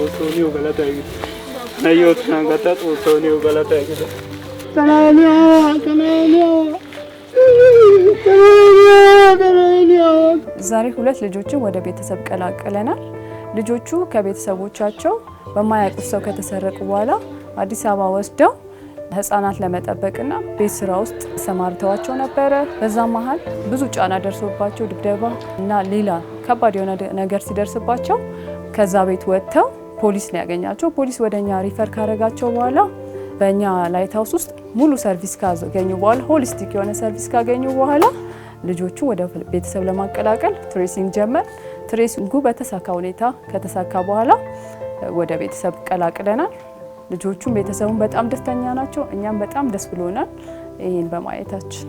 ኦቶኒው ገለታይ ነዮት ናንጋታት ኦቶኒው ገለታይ ዛሬ ሁለት ልጆችን ወደ ቤተሰብ ቀላቅለናል። ልጆቹ ከቤተሰቦቻቸው በማያውቁት ሰው ከተሰረቁ በኋላ አዲስ አበባ ወስደው ህፃናት ለመጠበቅና ቤት ስራ ውስጥ ሰማርተዋቸው ነበረ። በዛ መሃል ብዙ ጫና ደርሶባቸው ድብደባ እና ሌላ ከባድ የሆነ ነገር ሲደርስባቸው ከዛ ቤት ወጥተው ፖሊስ ነው ያገኛቸው። ፖሊስ ወደኛ ሪፈር ካረጋቸው በኋላ በእኛ ላይት ሃውስ ውስጥ ሙሉ ሰርቪስ ካገኙ በኋላ ሆሊስቲክ የሆነ ሰርቪስ ካገኙ በኋላ ልጆቹ ወደ ቤተሰብ ለማቀላቀል ትሬሲንግ ጀመር። ትሬሲንጉ በተሳካ ሁኔታ ከተሳካ በኋላ ወደ ቤተሰብ ቀላቅለናል። ልጆቹም ቤተሰቡን በጣም ደስተኛ ናቸው። እኛም በጣም ደስ ብሎናል ይሄን በማየታችን።